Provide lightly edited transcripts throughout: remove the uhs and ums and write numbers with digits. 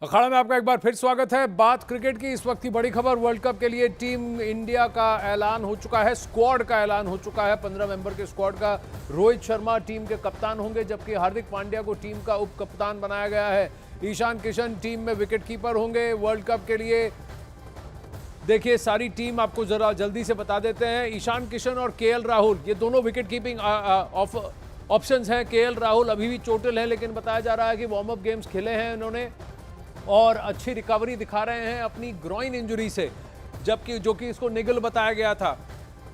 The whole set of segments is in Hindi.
अखाड़ा में आपका एक बार फिर स्वागत है। बात क्रिकेट की। इस वक्त की बड़ी खबर, वर्ल्ड कप के लिए टीम इंडिया का ऐलान हो चुका है, स्क्वाड का ऐलान हो चुका है। 15 मेंबर के स्क्वाड का रोहित शर्मा टीम के कप्तान होंगे, जबकि हार्दिक पांड्या को टीम का उप कप्तान बनाया गया है। ईशान किशन टीम में विकेट कीपर होंगे। वर्ल्ड कप के लिए देखिए सारी टीम आपको जरा जल्दी से बता देते हैं। ईशान किशन और केएल राहुल, ये दोनों विकेट कीपिंग ऑप्शंस हैं। केएल राहुल अभी भी चोटिल है, लेकिन बताया जा रहा है कि वार्म अप गेम्स खेले हैं इन्होंने और अच्छी रिकवरी दिखा रहे हैं अपनी ग्रोइन इंजरी से, जबकि जो कि इसको निगल बताया गया था।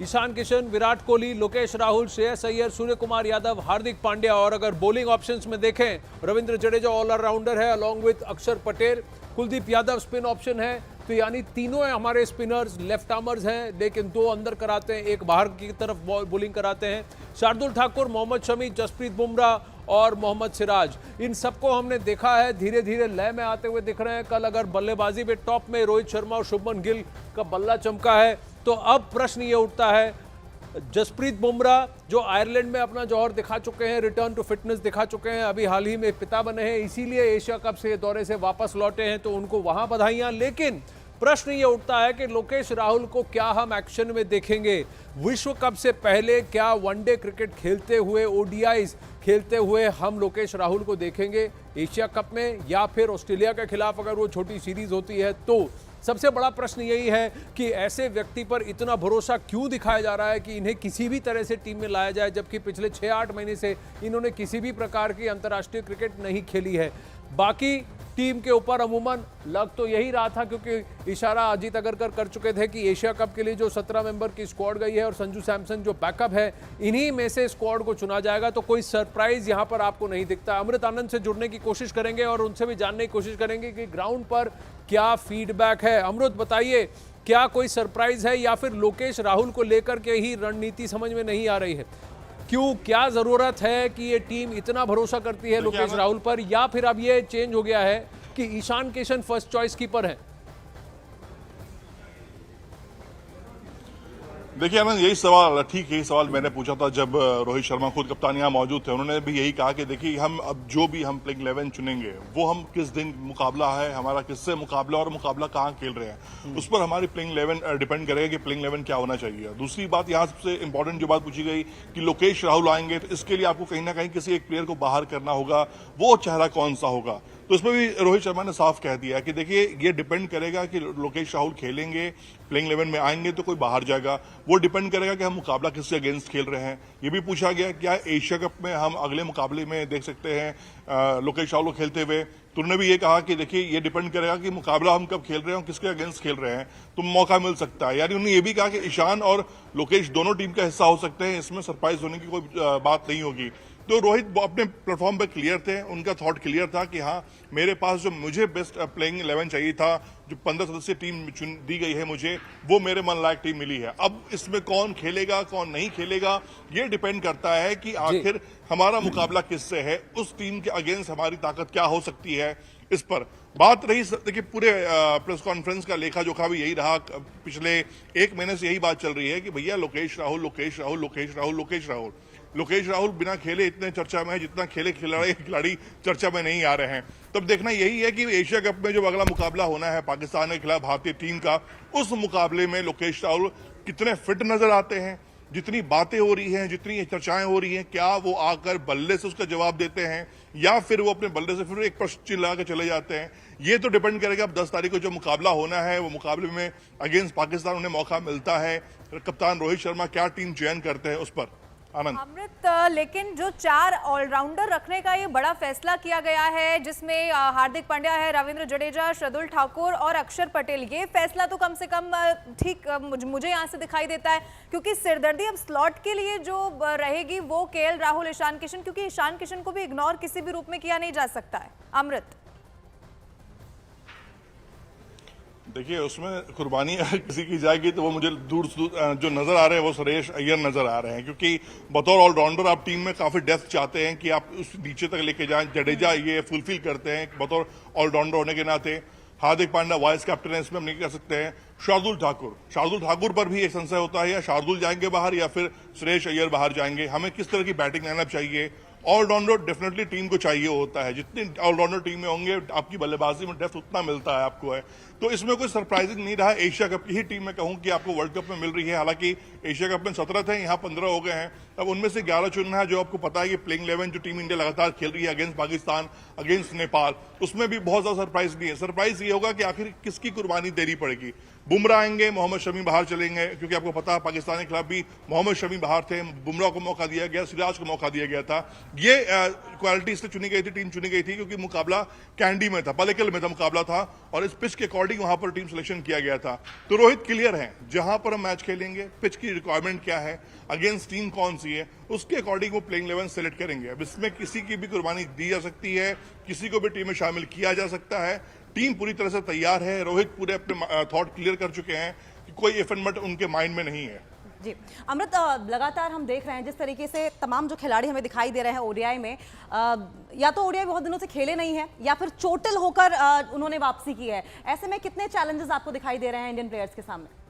ईशान किशन, विराट कोहली, लोकेश राहुल, श्रेयस अय्यर, सूर्य कुमार यादव, हार्दिक पांड्या। और अगर बॉलिंग ऑप्शंस में देखें, रविंद्र जडेजा ऑलराउंडर है अलॉन्ग विद अक्षर पटेल, कुलदीप यादव स्पिन ऑप्शन है। तो यानी तीनों हमारे स्पिनर्स लेफ्ट आर्मर्स हैं, लेकिन दो अंदर कराते हैं, एक बाहर की तरफ बॉलिंग कराते हैं। शार्दुल ठाकुर, मोहम्मद शमी, जसप्रीत बुमराह और मोहम्मद सिराज, इन सबको हमने देखा है धीरे धीरे लय में आते हुए दिख रहे हैं। कल अगर बल्लेबाजी में टॉप में रोहित शर्मा और शुभमन गिल का बल्ला चमका है, तो अब प्रश्न ये उठता है, जसप्रीत बुमराह जो आयरलैंड में अपना जौहर दिखा चुके हैं, रिटर्न टू फिटनेस दिखा चुके हैं, अभी हाल ही में पिता बने हैं, इसीलिए एशिया कप से दौरे से वापस लौटे हैं, तो उनको वहां बधाइयां। लेकिन प्रश्न ये उठता है कि लोकेश राहुल को क्या हम एक्शन में देखेंगे विश्व कप से पहले? क्या वनडे क्रिकेट खेलते हुए, ओडीआईज खेलते हुए हम लोकेश राहुल को देखेंगे एशिया कप में, या फिर ऑस्ट्रेलिया के खिलाफ अगर वो छोटी सीरीज होती है तो? सबसे बड़ा प्रश्न यही है कि ऐसे व्यक्ति पर इतना भरोसा क्यों दिखाया जा रहा है कि इन्हें किसी भी तरह से टीम में लाया जाए, जबकि पिछले 6-8 महीने से इन्होंने किसी भी प्रकार की अंतर्राष्ट्रीय क्रिकेट नहीं खेली है। बाकी टीम के ऊपर अमूमन लग तो यही रहा था, क्योंकि इशारा अजीत अगरकर कर चुके थे कि एशिया कप के लिए जो 17 मेंबर की स्क्वाड गई है और संजू सैमसन जो बैकअप है, इन्हीं में से स्क्वाड को चुना जाएगा। तो कोई सरप्राइज यहां पर आपको नहीं दिखता। अमृत आनंद से जुड़ने की कोशिश करेंगे और उनसे भी जानने की कोशिश करेंगे कि ग्राउंड पर क्या फीडबैक है। अमृत बताइए, क्या कोई सरप्राइज है या फिर लोकेश राहुल को लेकर के ही रणनीति समझ में नहीं आ रही है? क्यों, क्या जरूरत है कि ये टीम इतना भरोसा करती है लोकेश राहुल पर, या फिर अब ये चेंज हो गया है कि Ishan Kishan first choice keeper है? देखिए आनंद, यही सवाल ठीक, यही सवाल मैंने पूछा था जब रोहित शर्मा खुद कप्तान यहाँ मौजूद थे। उन्होंने भी यही कहा कि देखिए हम अब जो भी हम प्लेइंग 11 चुनेंगे वो हम किस दिन मुकाबला है हमारा, किससे मुकाबला और मुकाबला कहाँ खेल रहे हैं, उस पर हमारी प्लेइंग 11 डिपेंड करेगा कि प्लेइंग 11 क्या होना चाहिए। दूसरी बात, यहाँ सबसे इंपॉर्टेंट जो बात पूछी गई कि लोकेश राहुल आएंगे, तो इसके लिए आपको कहीं ना कहीं किसी एक प्लेयर को बाहर करना होगा, वो चेहरा कौन सा होगा। तो इसमें भी रोहित शर्मा ने साफ कह दिया कि देखिए ये डिपेंड करेगा कि लोकेश राहुल खेलेंगे, प्लेइंग 11 में आएंगे तो कोई बाहर जाएगा, वो डिपेंड करेगा कि हम मुकाबला किसके अगेंस्ट खेल रहे हैं। ये भी पूछा गया क्या एशिया कप में हम अगले मुकाबले में देख सकते हैं लोकेश राहुल को खेलते हुए। तो उन्होंने भी ये कहा कि देखिए ये डिपेंड करेगा कि मुकाबला हम कब खेल रहे हैं, किसके अगेंस्ट खेल रहे हैं, तो मौका मिल सकता है। यानी उन्होंने ये भी कहा कि ईशान और लोकेश दोनों टीम का हिस्सा हो सकते हैं, इसमें सरप्राइज होने की कोई बात नहीं होगी। तो रोहित अपने प्लेटफॉर्म पर क्लियर थे, उनका थॉट क्लियर था कि हाँ मेरे पास जो मुझे बेस्ट प्लेइंग 11 चाहिए था, जो 15 सदस्यीय टीम चुन दी गई है मुझे, वो मेरे मन लायक टीम मिली है। अब इसमें कौन खेलेगा कौन नहीं खेलेगा ये डिपेंड करता है कि आखिर हमारा मुकाबला किससे है, उस टीम के अगेंस्ट हमारी ताकत क्या हो सकती है। इस पर बात रही, देखिए पूरे प्रेस कॉन्फ्रेंस का लेखा जोखा भी यही रहा, पिछले 1 महीने से यही बात चल रही है कि भैया लोकेश राहुल, लोकेश राहुल, लोकेश राहुल, लोकेश राहुल। लोकेश राहुल बिना खेले इतने चर्चा में है जितना खेले खिलाड़ी चर्चा में नहीं आ रहे हैं। तब देखना यही है कि एशिया कप में जो अगला मुकाबला होना है पाकिस्तान के खिलाफ भारतीय टीम का, उस मुकाबले में लोकेश राहुल कितने फिट नजर आते हैं। जितनी बातें हो रही हैं, जितनी चर्चाएं हो रही हैं, क्या वो आकर बल्ले से उसका जवाब देते हैं या फिर वो अपने बल्ले से फिर एक प्रश्न चिन्ह लगा के चले जाते हैं, ये तो डिपेंड करेगा। अब 10 तारीख को जो मुकाबला होना है, वो मुकाबले में अगेंस्ट पाकिस्तान उन्हें मौका मिलता है, कप्तान रोहित शर्मा क्या टीम चयन करते हैं उस पर। अमृत, लेकिन जो 4 ऑलराउंडर रखने का ये बड़ा फैसला किया गया है, जिसमें हार्दिक पांड्या है, रविंद्र जडेजा, शार्दुल ठाकुर और अक्षर पटेल, ये फैसला तो कम से कम ठीक मुझे यहाँ से दिखाई देता है, क्योंकि सिरदर्दी अब स्लॉट के लिए जो रहेगी वो केएल राहुल, ईशान किशन, क्योंकि ईशान किशन को भी इग्नोर किसी भी रूप में किया नहीं जा सकता है। अमृत, देखिए उसमें कुर्बानी किसी की जाएगी तो वो मुझे दूर जो नजर आ रहे हैं वो श्रेयस अय्यर नजर आ रहे हैं, क्योंकि बतौर ऑलराउंडर आप टीम में काफी डेप्थ चाहते हैं कि आप उस नीचे तक लेके जाएं। जडेजा ये फुलफिल करते हैं बतौर ऑलराउंडर होने के नाते। हार्दिक पांड्या वाइस कैप्टन है, इसमें हम नहीं कह सकते हैं। शार्दुल ठाकुर पर भी एक संशय होता है, या शार्दुल जाएंगे बाहर या फिर श्रेयस अय्यर बाहर जाएंगे। हमें किस तरह की बैटिंग लाइनअप चाहिए, ऑलराउंडर डेफिनेटली टीम को चाहिए होता है, जितने ऑलराउंडर टीम में होंगे आपकी बल्लेबाजी में डेप्थ उतना मिलता है आपको है। तो इसमें कोई सरप्राइजिंग नहीं रहा। एशिया कप की ही टीम में कहूं कि आपको वर्ल्ड कप में मिल रही है। हालांकि एशिया कप में 17 थे, यहाँ 15 हो गए हैं। अब उनमें से 11 चुनना है। जो आपको पता है कि प्लेइंग 11 जो टीम इंडिया लगातार खेल रही है अगेंस्ट पाकिस्तान, अगेंस्ट नेपाल, उसमें भी बहुत ज्यादा सरप्राइज नहीं है। सरप्राइज ये होगा कि आखिर किसकी कुर्बानी देनी पड़ेगी। बुमराह आएंगे, मोहम्मद शमी बाहर चलेंगे, क्योंकि आपको पता है पाकिस्तान के खिलाफ भी मोहम्मद शमी बाहर थे, बुमराह को मौका दिया गया, सिराज को मौका दिया गया था। ये क्वालिटी इसलिए चुनी गई थी, टीम चुनी गई थी क्योंकि मुकाबला कैंडी में था, पलेकल में था मुकाबला था, और इस पिच के अकॉर्डिंग वहां पर टीम सिलेक्शन किया गया था। तो रोहित क्लियर है, जहां पर हम मैच खेलेंगे, पिच की रिक्वायरमेंट क्या है, अगेंस्ट टीम कौन सी है, उसके अकॉर्डिंग वो प्लेइंग 11 सेलेक्ट करेंगे। अब इसमें किसी की भी कुर्बानी दी जा सकती है, किसी को भी टीम में शामिल किया जा सकता है। टीम पूरी तरह से तैयार है। रोहित पूरे अपने थॉट क्लियर कर चुके हैं कि कोई इफ एंड बट उनके माइंड में नहीं है। जी अमृत, लगातार हम देख रहे हैं जिस तरीके से तमाम जो खिलाड़ी हमें दिखाई दे रहे हैं ओडीआई में, या तो ओडीआई बहुत दिनों से खेले नहीं है या फिर चोटिल होकर उन्होंने वापसी की है। ऐसे में कितने चैलेंजेस आपको दिखाई दे रहे हैं इंडियन प्लेयर्स के सामने?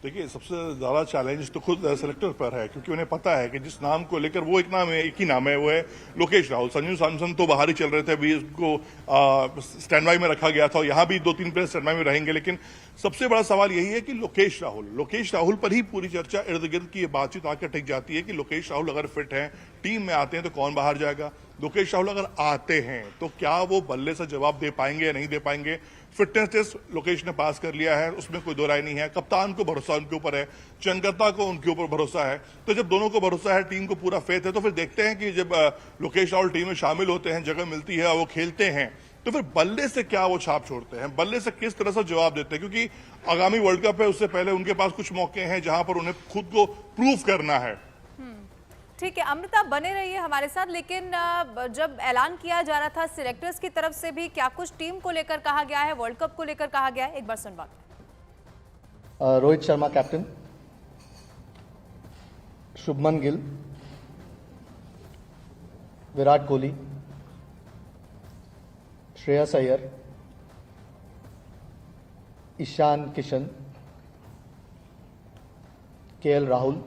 देखिए, सबसे ज्यादा चैलेंज तो खुद सेलेक्टर पर है, क्योंकि उन्हें पता है कि जिस नाम को लेकर वो एक नाम है, एक ही नाम है, वो है लोकेश राहुल। संजू सैमसन तो बाहर ही चल रहे थे, अभी उसको स्टैंड बाई में रखा गया था, और यहाँ भी 2-3 प्लेयर स्टैंड बाई में रहेंगे। लेकिन सबसे बड़ा सवाल यही है कि लोकेश राहुल पर ही पूरी चर्चा इर्द गिर्द की ये बातचीत आकर टिक जाती है कि लोकेश राहुल अगर फिट हैं, टीम में आते हैं, तो कौन बाहर जाएगा। लोकेश राहुल अगर आते हैं तो क्या वो बल्ले से जवाब दे पाएंगे या नहीं दे पाएंगे। फिटनेस टेस्ट लोकेश ने पास कर लिया है, उसमें कोई दो राय नहीं है। कप्तान को भरोसा उनके ऊपर है, चनकर्ता को उनके ऊपर भरोसा है। तो जब दोनों को भरोसा है, टीम को पूरा फेथ है, तो फिर देखते हैं कि जब लोकेश राहुल टीम में शामिल होते हैं, जगह मिलती है और वो खेलते हैं, तो फिर बल्ले से क्या वो छाप छोड़ते हैं, बल्ले से किस तरह से जवाब देते हैं। क्योंकि आगामी वर्ल्ड कप है, उससे पहले उनके पास कुछ मौके हैं जहां पर उन्हें खुद को प्रूव करना है। ठीक है अमृता, बने रहिए हमारे साथ। लेकिन जब ऐलान किया जा रहा था सिलेक्टर्स की तरफ से भी, क्या कुछ टीम को लेकर कहा गया है, वर्ल्ड कप को लेकर कहा गया है? एक बार सुन बात। Rohit Sharma captain, Shubman Gill, Virat Kohli, Shreyas Iyer, Ishan Kishan, KL Rahul,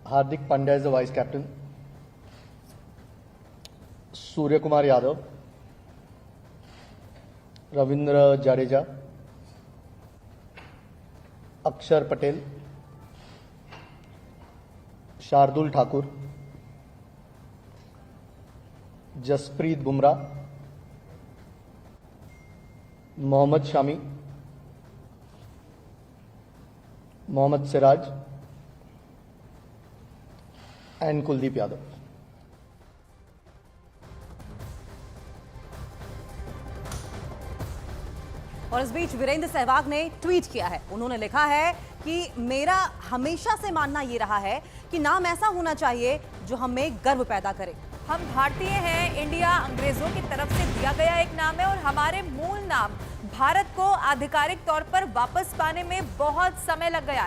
Hardik Pandya as the vice captain, Surya Kumar Yadav, Ravindra Jadeja, Akshar Patel, Shardul Thakur, Jasprit Bumrah, Mohammed Shami, Mohammed Siraj and Kuldeep Yadav. और इस बीच वीरेंद्र सहवाग ने ट्वीट किया है। उन्होंने लिखा है कि मेरा हमेशा से मानना ये रहा है कि नाम ऐसा होना चाहिए जो हमें गर्व पैदा करे। हम भारतीय हैं, इंडिया अंग्रेजों की तरफ से दिया गया एक नाम है और हमारे मूल नाम भारत को आधिकारिक तौर पर वापस पाने में बहुत समय लग गया है।